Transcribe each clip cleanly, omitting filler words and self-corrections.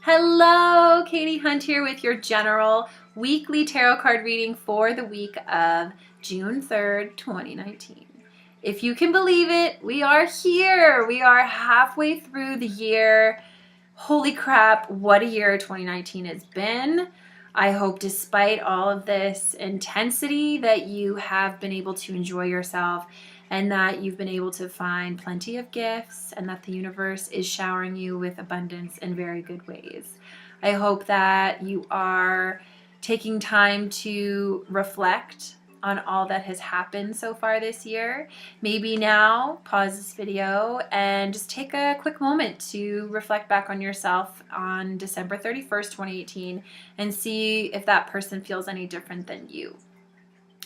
Hello, Katie Hunt here with your general weekly tarot card reading for the week of June 3rd, 2019. If you can believe it, we are here. We are halfway through the year. Holy crap, what a year 2019 has been. I hope despite all of this intensity that you have been able to enjoy yourself and that you've been able to find plenty of gifts and that the universe is showering you with abundance in very good ways. I hope that you are taking time to reflect on all that has happened so far this year. Maybe now pause this video and just take a quick moment to reflect back on yourself on December 31st, 2018 and see if that person feels any different than you.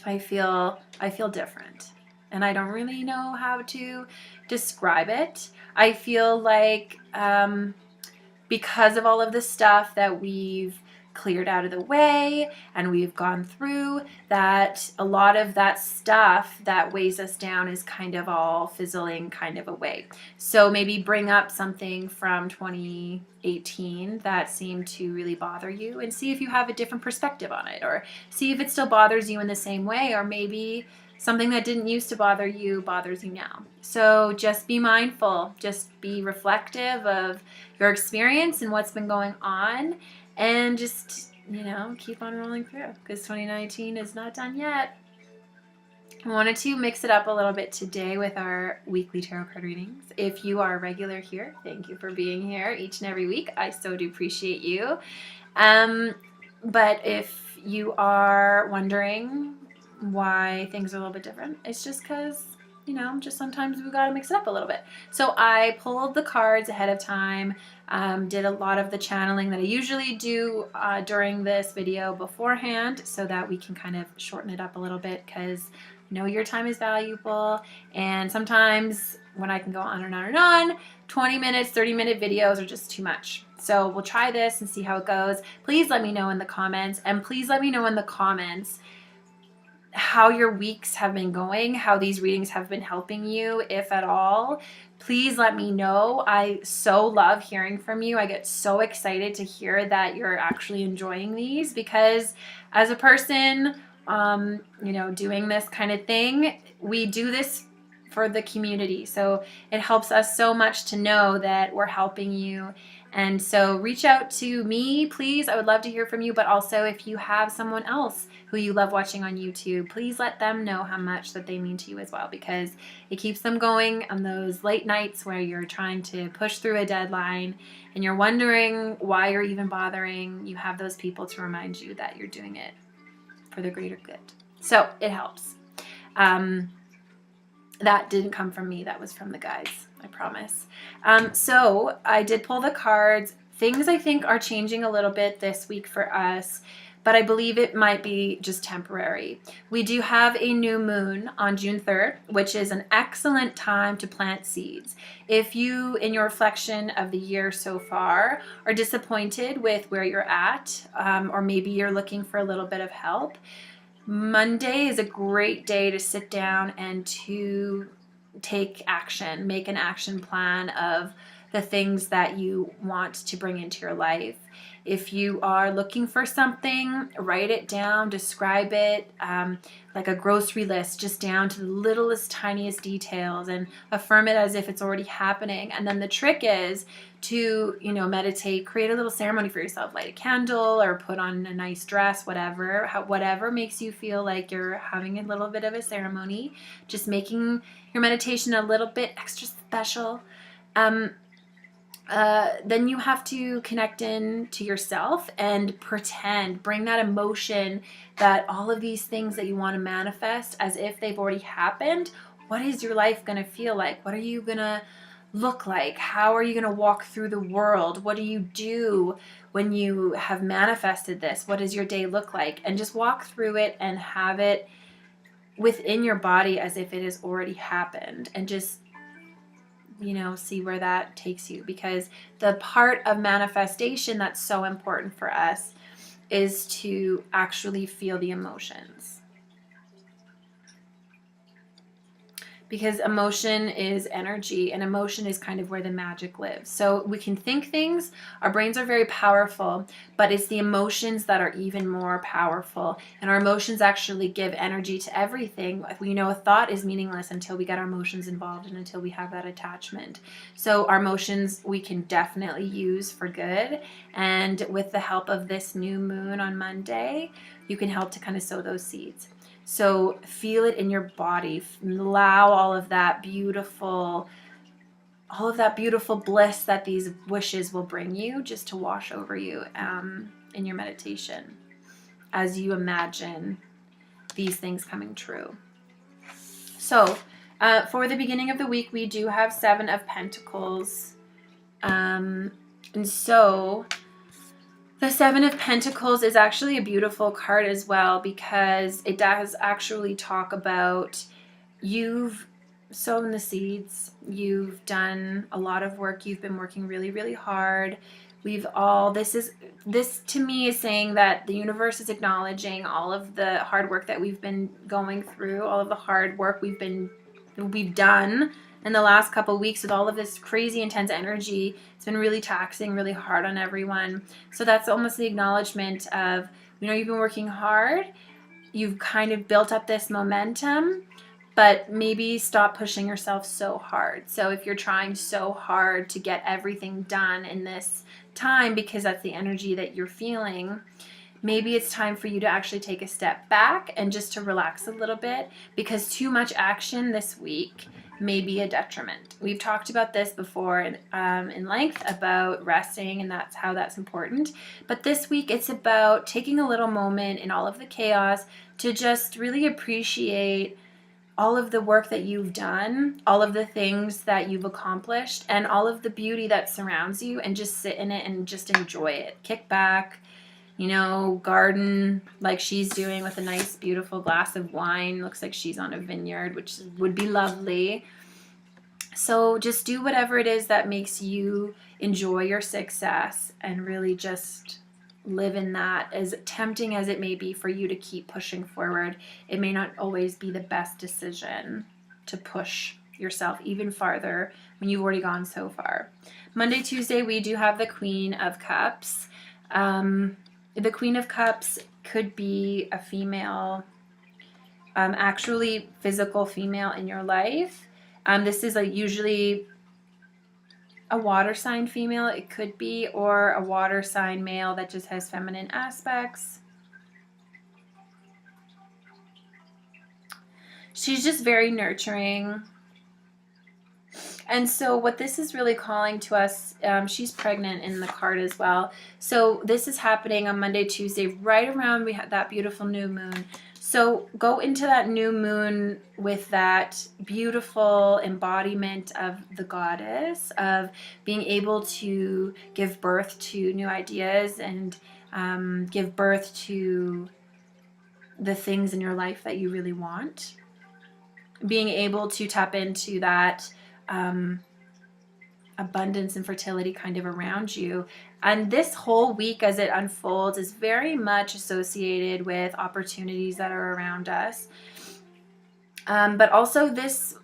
I feel different. And I don't really know how to describe it. I feel like because of all of the stuff that we've cleared out of the way and we've gone through, that a lot of that stuff that weighs us down is kind of all fizzling kind of away. So maybe bring up something from 2018 that seemed to really bother you and see if you have a different perspective on it, or see if it still bothers you in the same way, or maybe something that didn't used to bother you bothers you now. So just be mindful, just be reflective of your experience and what's been going on, and just, keep on rolling through, because 2019 is not done yet. I wanted to mix it up a little bit today with our weekly tarot card readings. If you are a regular here, thank you for being here each and every week. I so do appreciate you. But if you are wondering why things are a little bit different, it's just because just sometimes we got to mix it up a little bit. So I pulled the cards ahead of time, did a lot of the channeling that I usually do during this video beforehand, so that we can kind of shorten it up a little bit, because your time is valuable, and sometimes when I can go on and on and on, 20 minutes, 30-minute videos are just too much. So we'll try this and see how it goes. Please let me know in the comments, and please let me know in the comments how your weeks have been going, how these readings have been helping you, if at all. Please let me know. I so love hearing from you. I get so excited to hear that you're actually enjoying these, because as a person, doing this kind of thing, we do this for the community. So it helps us so much to know that we're helping you. And so reach out to me, please. I would love to hear from you. But also, if you have someone else who you love watching on YouTube, please let them know how much that they mean to you as well, because it keeps them going on those late nights where you're trying to push through a deadline and you're wondering why you're even bothering. You have those people to remind you that you're doing it for the greater good. So it helps. That didn't come from me. That was from the guys, I promise. So I did pull the cards. Things I think are changing a little bit this week for us, but I believe it might be just temporary. We do have a new moon on June 3rd, which is an excellent time to plant seeds. If you, in your reflection of the year so far, are disappointed with where you're at, or maybe you're looking for a little bit of help, Monday is a great day to sit down and to take action, make an action plan of the things that you want to bring into your life. If you are looking for something, write it down, describe it like a grocery list, just down to the littlest, tiniest details, and affirm it as if it's already happening. And then the trick is to, meditate, create a little ceremony for yourself, light a candle or put on a nice dress, whatever makes you feel like you're having a little bit of a ceremony, just making your meditation a little bit extra special. Then you have to connect in to yourself and bring that emotion, that all of these things that you want to manifest as if they've already happened. What is your life going to feel like? What are you going to look like? How are you going to walk through the world? What do you do when you have manifested this? What does your day look like? And just walk through it and have it within your body as if it has already happened, and just see where that takes you, because the part of manifestation that's so important for us is to actually feel the emotions. because emotion is energy, and emotion is kind of where the magic lives. So we can think things, our brains are very powerful, but it's the emotions that are even more powerful. And our emotions actually give energy to everything. We know a thought is meaningless until we get our emotions involved and until we have that attachment. So our emotions we can definitely use for good. And with the help of this new moon on Monday, you can help to kind of sow those seeds. So feel it in your body. Allow all of that beautiful bliss that these wishes will bring you just to wash over you in your meditation as you imagine these things coming true. So for the beginning of the week, we do have 7 of Pentacles. And so the 7 of Pentacles is actually a beautiful card as well, because it does actually talk about you've sown the seeds, you've done a lot of work, you've been working really, really hard. This to me is saying that the universe is acknowledging all of the hard work that we've been going through, all of the hard work we've done in the last couple of weeks with all of this crazy intense energy. It's been really taxing, really hard on everyone. So that's almost the acknowledgement of, you've been working hard, you've kind of built up this momentum, but maybe stop pushing yourself so hard. So if you're trying so hard to get everything done in this time, because that's the energy that you're feeling, maybe it's time for you to actually take a step back and just to relax a little bit, because too much action this week may be a detriment. We've talked about this before in length about resting, and that's how that's important. But this week it's about taking a little moment in all of the chaos to just really appreciate all of the work that you've done, all of the things that you've accomplished, and all of the beauty that surrounds you, and just sit in it and just enjoy it. Kick back, garden like she's doing with a nice, beautiful glass of wine. Looks like she's on a vineyard, which would be lovely. So just do whatever it is that makes you enjoy your success and really just live in that. As tempting as it may be for you to keep pushing forward, it may not always be the best decision to push yourself even farther when you've already gone so far. Monday, Tuesday, we do have the Queen of Cups. The Queen of Cups could be a female, actually physical female in your life. This is usually a water sign female, it could be, or a water sign male that just has feminine aspects. She's just very nurturing. And so what this is really calling to us, she's pregnant in the card as well. So this is happening on Monday, Tuesday, right around we have that beautiful new moon. So go into that new moon with that beautiful embodiment of the goddess, of being able to give birth to new ideas and give birth to the things in your life that you really want. Being able to tap into that abundance and fertility kind of around you. And this whole week as it unfolds is very much associated with opportunities that are around us. But also this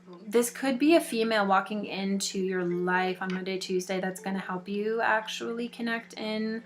could be a female walking into your life on Monday, Tuesday that's going to help you actually connect in.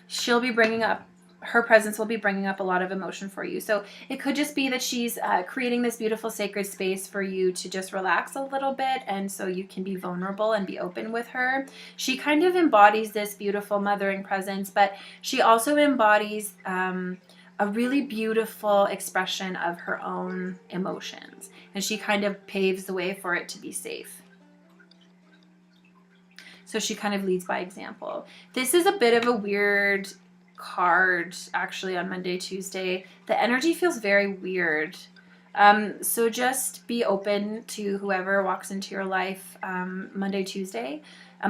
She'll be bringing up, her presence will be bringing up a lot of emotion for you. So it could just be that she's creating this beautiful sacred space for you to just relax a little bit, and so you can be vulnerable and be open with her. She kind of embodies this beautiful mothering presence, but she also embodies a really beautiful expression of her own emotions, and she kind of paves the way for it to be safe. So she kind of leads by example. This is a bit of a weird card actually on Monday, Tuesday. The energy feels very weird. So just be open to whoever walks into your life Monday, Tuesday,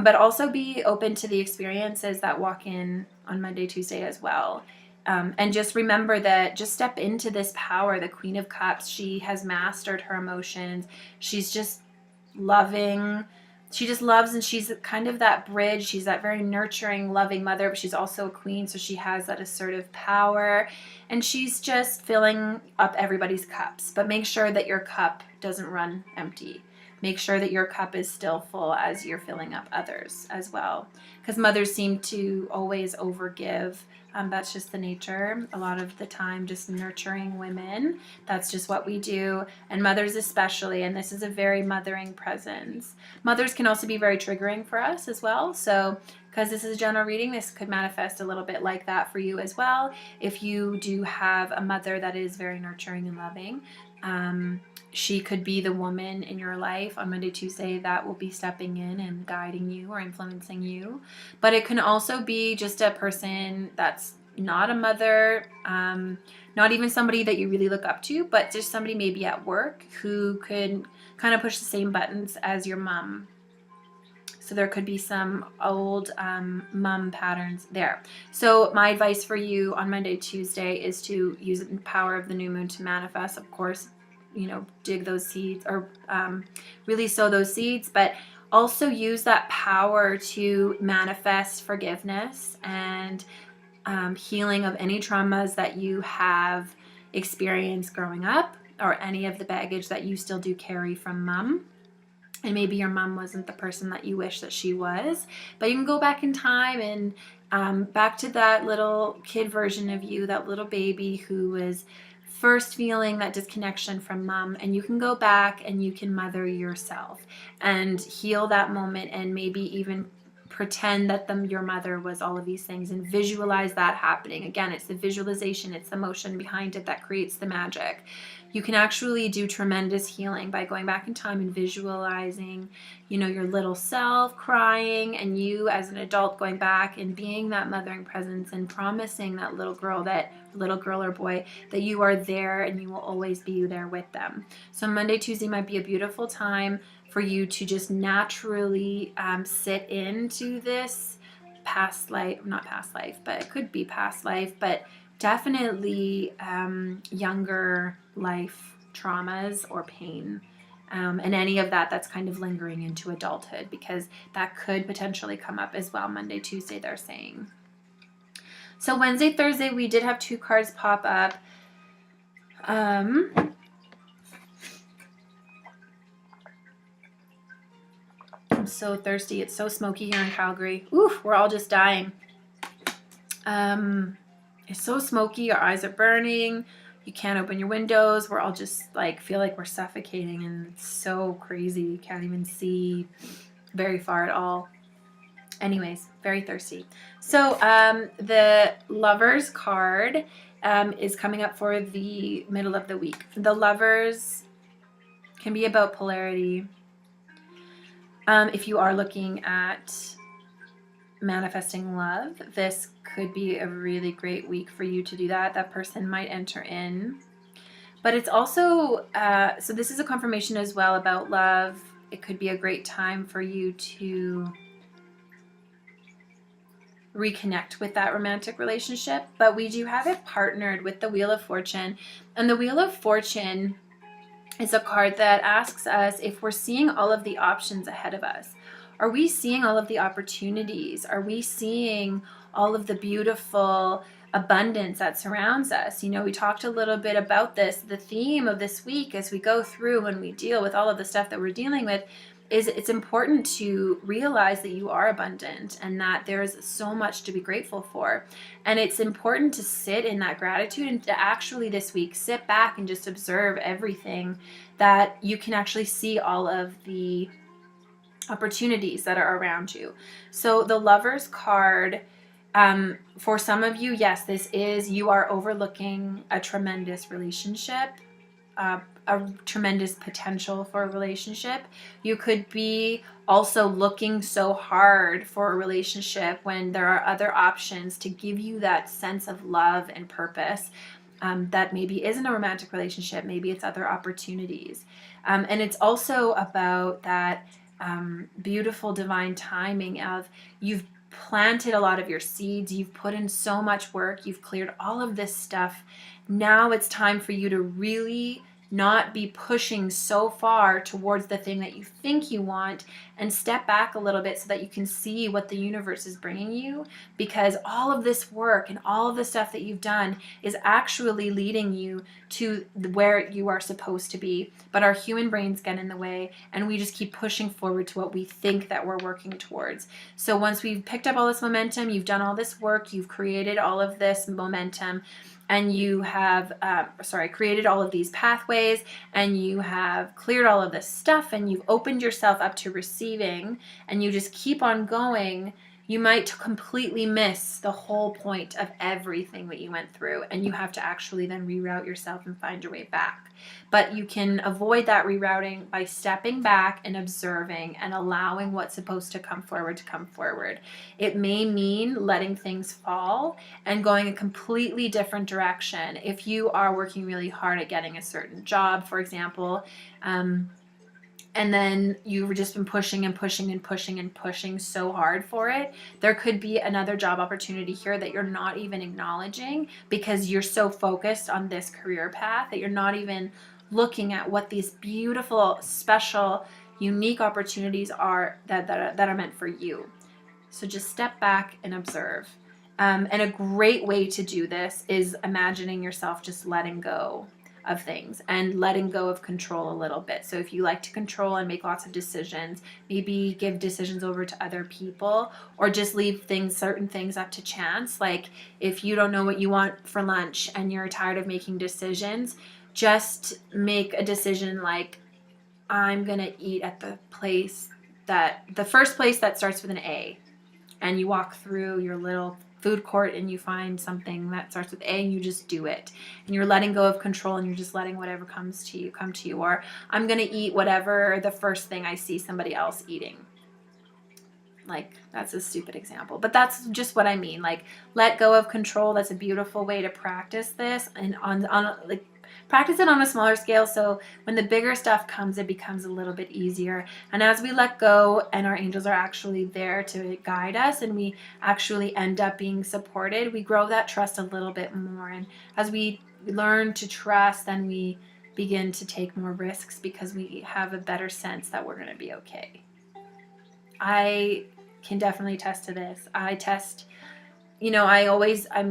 but also be open to the experiences that walk in on Monday, Tuesday as well. And just remember that, just step into this power, the Queen of Cups. She has mastered her emotions. She's just loving, she just loves, and she's kind of that bridge. She's that very nurturing, loving mother, but she's also a queen, so she has that assertive power, and she's just filling up everybody's cups. But make sure that your cup doesn't run empty. Make sure that your cup is still full as you're filling up others as well, because mothers seem to always overgive. That's just the nature a lot of the time, just nurturing women. That's just what we do, and mothers especially, and this is a very mothering presence. Mothers can also be very triggering for us as well, so because this is a general reading, this could manifest a little bit like that for you as well. If you do have a mother that is very nurturing and loving, she could be the woman in your life on Monday, Tuesday that will be stepping in and guiding you or influencing you. But it can also be just a person that's not a mother, not even somebody that you really look up to, but just somebody maybe at work who could kind of push the same buttons as your mom. So there could be some old mom patterns there. So my advice for you on Monday, Tuesday is to use the power of the new moon to manifest, of course, dig those seeds, or really sow those seeds, but also use that power to manifest forgiveness and healing of any traumas that you have experienced growing up, or any of the baggage that you still do carry from mom. And maybe your mom wasn't the person that you wish that she was, but you can go back in time and back to that little kid version of you, that little baby who was first feeling that disconnection from mom, and you can go back and you can mother yourself and heal that moment, and maybe even pretend that your mother was all of these things and visualize that happening. Again, it's the visualization, it's the motion behind it that creates the magic. You can actually do tremendous healing by going back in time and visualizing, your little self crying, and you as an adult going back and being that mothering presence and promising that little girl or boy that you are there and you will always be there with them. So Monday, Tuesday might be a beautiful time for you to just naturally sit into this past life, not past life, but it could be past life, but definitely younger life traumas or pain, and any of that's kind of lingering into adulthood, because that could potentially come up as well Monday, Tuesday, they're saying. So Wednesday, Thursday, we did have 2 cards pop up. I'm so thirsty. It's so smoky here in Calgary. Oof, we're all just dying. It's so smoky. Our eyes are burning. You can't open your windows. We're all just feel like we're suffocating, and it's so crazy. You can't even see very far at all. Anyways, very thirsty. So the Lovers card is coming up for the middle of the week. The Lovers can be about polarity. If you are looking at manifesting love, this could be a really great week for you to do that. That person might enter in. But it's also, so this is a confirmation as well about love. It could be a great time for you to reconnect with that romantic relationship. But we do have it partnered with the Wheel of Fortune. And the Wheel of Fortune is a card that asks us if we're seeing all of the options ahead of us. Are we seeing all of the opportunities? Are we seeing all of the beautiful abundance that surrounds us? We talked a little bit about this. The theme of this week as we go through and we deal with all of the stuff that we're dealing with is it's important to realize that you are abundant and that there's so much to be grateful for. And it's important to sit in that gratitude and to actually this week sit back and just observe everything, that you can actually see all of the opportunities that are around you. So the Lovers card, for some of you, yes, this is, you are overlooking a tremendous relationship, a tremendous potential for a relationship. You could be also looking so hard for a relationship when there are other options to give you that sense of love and purpose. That maybe isn't a romantic relationship, maybe it's other opportunities. And it's also about that beautiful divine timing of you've planted a lot of your seeds, you've put in so much work, you've cleared all of this stuff. Now it's time for you to really not be pushing so far towards the thing that you think you want, and step back a little bit so that you can see what the universe is bringing you, because all of this work and all of the stuff that you've done is actually leading you to where you are supposed to be. But our human brains get in the way, and we just keep pushing forward to what we think that we're working towards. So once we've picked up all this momentum, you've done all this work, you've created all of this momentum, and you have created all of these pathways, and you have cleared all of this stuff, and you've opened yourself up to receiving, and you just keep on going, you might completely miss the whole point of everything that you went through, and you have to actually then reroute yourself and find your way back. But you can avoid that rerouting by stepping back and observing and allowing what's supposed to come forward to come forward. It may mean letting things fall and going a completely different direction. If you are working really hard at getting a certain job, for example, and then you've just been pushing and pushing and pushing and pushing so hard for it, there could be another job opportunity here that you're not even acknowledging because you're so focused on this career path that you're not even looking at what these beautiful, special, unique opportunities are that are meant for you. So just step back and observe. And a great way to do this is imagining yourself just letting go of things and letting go of control a little bit. So if you like to control and make lots of decisions, maybe give decisions over to other people, or just leave certain things up to chance. Like if you don't know what you want for lunch and you're tired of making decisions, just make a decision like, I'm gonna eat at the first place that starts with an A. And you walk through your little food court and you find something that starts with A and you just do it. And you're letting go of control and you're just letting whatever comes to you come to you. Or I'm going to eat whatever the first thing I see somebody else eating. Like, that's a stupid example, but that's just what I mean. Like, let go of control. That's a beautiful way to practice this, and practice it on a smaller scale, so when the bigger stuff comes, it becomes a little bit easier. And as we let go and our angels are actually there to guide us and we actually end up being supported, we grow that trust a little bit more. And as we learn to trust, then we begin to take more risks because we have a better sense that we're going to be okay. I can definitely attest to this. I'm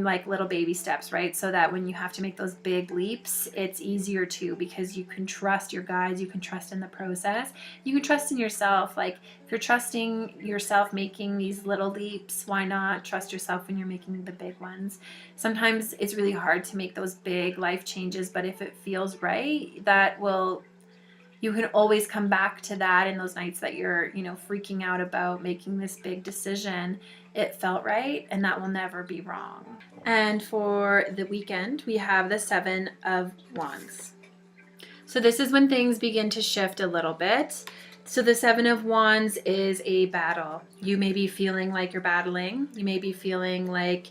like little baby steps, right? So that when you have to make those big leaps, it's easier too, because you can trust your guides, you can trust in the process, you can trust in yourself. Like if you're trusting yourself making these little leaps, why not trust yourself when you're making the big ones? Sometimes it's really hard to make those big life changes, but if it feels right, you can always come back to that in those nights that you're, freaking out about making this big decision. It felt right, and that will never be wrong. And for the weekend, we have the 7 of Wands. So this is when things begin to shift a little bit. So the 7 of Wands is a battle. You may be feeling like you're battling. You may be feeling like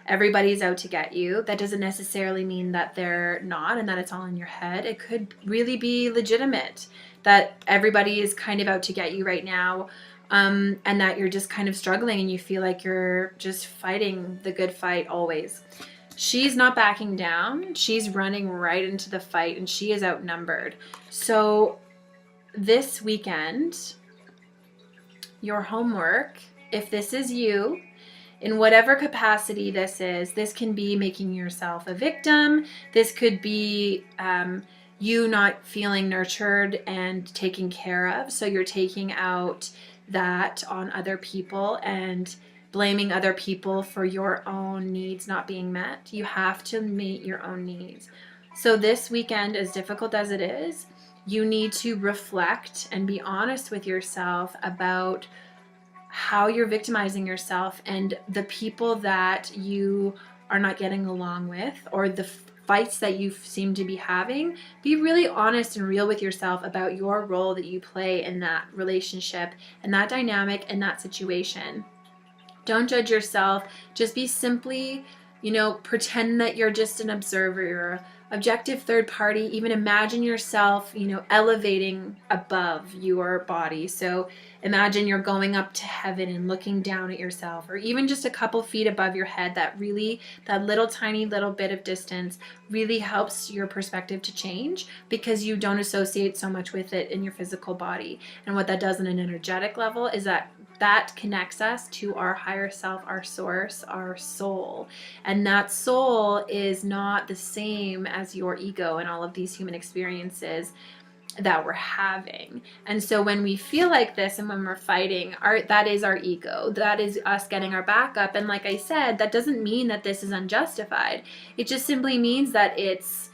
everybody's out to get you. That doesn't necessarily mean that they're not and that it's all in your head. It could really be legitimate that everybody is kind of out to get you right now, and that you're just kind of struggling and you feel like you're just fighting the good fight always. She's not backing down. She's running right into the fight and she is outnumbered. So this weekend, your homework, if this is you, in whatever capacity this can be making yourself a victim. This could be you not feeling nurtured and taken care of. So you're taking out that on other people and blaming other people for your own needs not being met. You have to meet your own needs. So this weekend, as difficult as it is, you need to reflect and be honest with yourself about how you're victimizing yourself and the people that you are not getting along with, or the fights that you seem to be having. Be really honest and real with yourself about your role that you play in that relationship and that dynamic and that situation. Don't judge yourself. Just be simply, pretend that you're just an observer objective third party, even imagine yourself, elevating above your body. So imagine you're going up to heaven and looking down at yourself, or even just a couple feet above your head. That little tiny little bit of distance really helps your perspective to change, because you don't associate so much with it in your physical body. And what that does on an energetic level is that connects us to our higher self, our source, our soul. And that soul is not the same as your ego and all of these human experiences that we're having. And so when we feel like this and when we're fighting, that is our ego. That is us getting our back up. And like I said, that doesn't mean that this is unjustified. It just simply means that it's,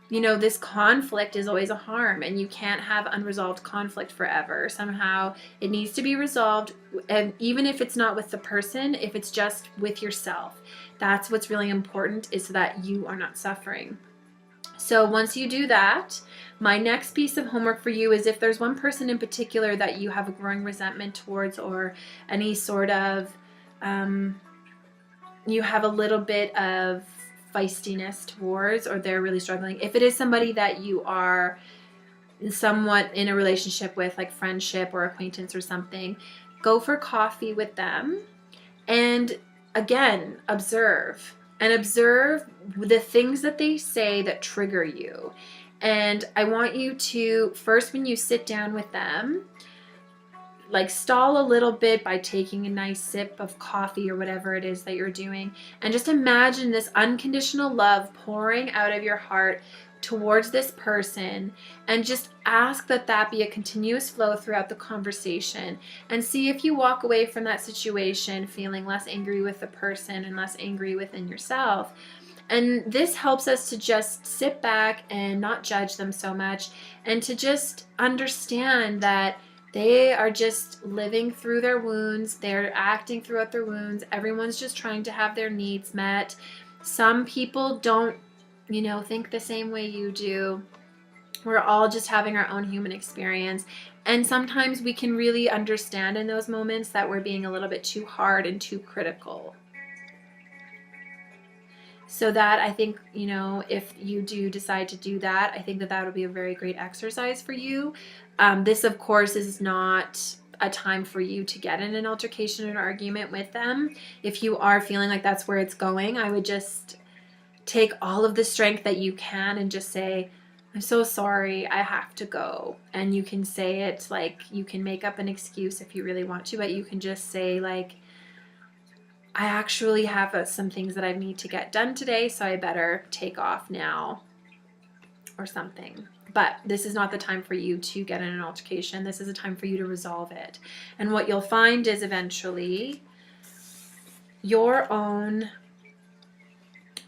this conflict is always a harm, and you can't have unresolved conflict forever. Somehow it needs to be resolved. And even if it's not with the person, if it's just with yourself, that's what's really important, is so that you are not suffering. So once you do that, my next piece of homework for you is, if there's one person in particular that you have a growing resentment towards, or any sort of, you have a little bit of feistiness towards, or they're really struggling. If it is somebody that you are somewhat in a relationship with, like friendship or acquaintance or something, go for coffee with them. And again, observe the things that they say that trigger you. And I want you to, first, when you sit down with them, like stall a little bit by taking a nice sip of coffee or whatever it is that you're doing, and just imagine this unconditional love pouring out of your heart towards this person, and just ask that be a continuous flow throughout the conversation, and see if you walk away from that situation feeling less angry with the person and less angry within yourself. And this helps us to just sit back and not judge them so much, and to just understand that they are just living through their wounds. They're acting throughout their wounds. Everyone's just trying to have their needs met. Some people don't, think the same way you do. We're all just having our own human experience. And sometimes we can really understand in those moments that we're being a little bit too hard and too critical. So that, I think, if you do decide to do that, I think that would be a very great exercise for you. This, of course, is not a time for you to get in an altercation or an argument with them. If you are feeling like that's where it's going, I would just take all of the strength that you can and just say, I'm so sorry, I have to go. And you can say it like, you can make up an excuse if you really want to, but you can just say like, I actually have some things that I need to get done today, so I better take off now or something. But this is not the time for you to get in an altercation. This is a time for you to resolve it. And what you'll find is eventually the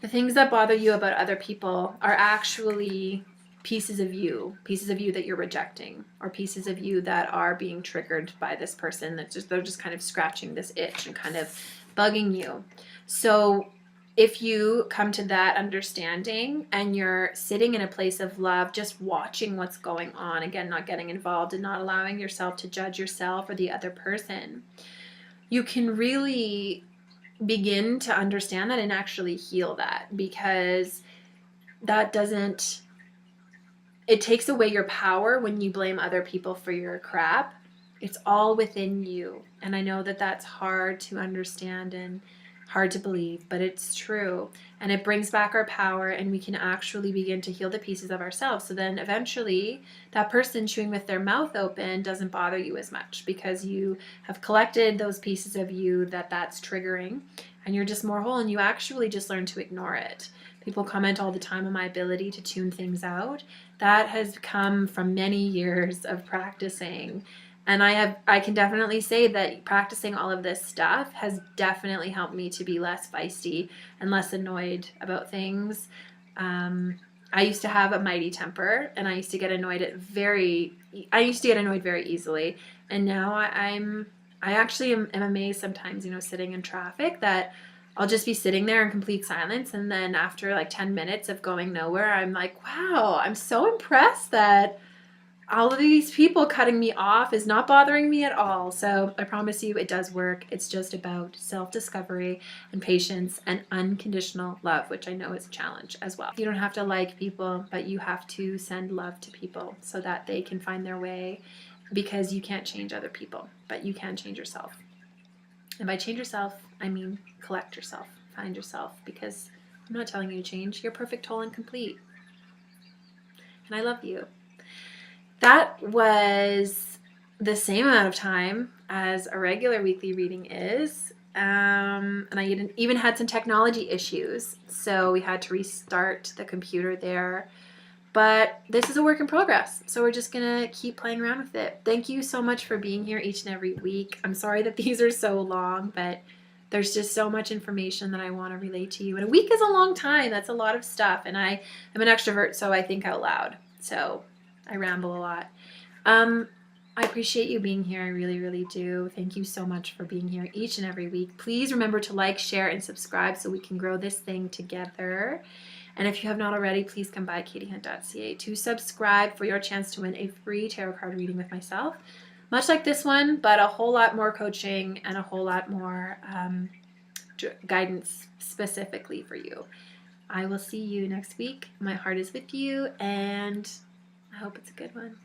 things that bother you about other people are actually pieces of you that you're rejecting, or pieces of you that are being triggered by this person. They're just kind of scratching this itch and kind of bugging you. So if you come to that understanding and you're sitting in a place of love, just watching what's going on, again, not getting involved and not allowing yourself to judge yourself or the other person, you can really begin to understand that and actually heal that, because it takes away your power when you blame other people for your crap. It's all within you. And I know that that's hard to understand and hard to believe, but it's true. And it brings back our power, and we can actually begin to heal the pieces of ourselves. So then eventually that person chewing with their mouth open doesn't bother you as much, because you have collected those pieces of you that's triggering, and you're just more whole, and you actually just learn to ignore it. People comment all the time on my ability to tune things out. That has come from many years of practicing. And I can definitely say that practicing all of this stuff has definitely helped me to be less feisty and less annoyed about things. I used to have a mighty temper, and I used to get annoyed very easily. And now I actually am amazed sometimes, sitting in traffic, that I'll just be sitting there in complete silence, and then after like 10 minutes of going nowhere, I'm like, wow, I'm so impressed that all of these people cutting me off is not bothering me at all. So I promise you it does work. It's just about self-discovery and patience and unconditional love, which I know is a challenge as well. You don't have to like people, but you have to send love to people so that they can find their way, because you can't change other people, but you can change yourself. And by change yourself, I mean collect yourself, find yourself, because I'm not telling you to change. You're perfect, whole, and complete. And I love you. That was the same amount of time as a regular weekly reading is. And I even had some technology issues, so we had to restart the computer there. But this is a work in progress, so we're just gonna keep playing around with it. Thank you so much for being here each and every week. I'm sorry that these are so long, but there's just so much information that I want to relay to you. And a week is a long time. That's a lot of stuff. And I am an extrovert, so I think out loud. So I ramble a lot. I appreciate you being here. I really, really do. Thank you so much for being here each and every week. Please remember to like, share, and subscribe so we can grow this thing together. And if you have not already, please come by katiehunt.ca to subscribe for your chance to win a free tarot card reading with myself. Much like this one, but a whole lot more coaching and a whole lot more guidance specifically for you. I will see you next week. My heart is with you, and I hope it's a good one.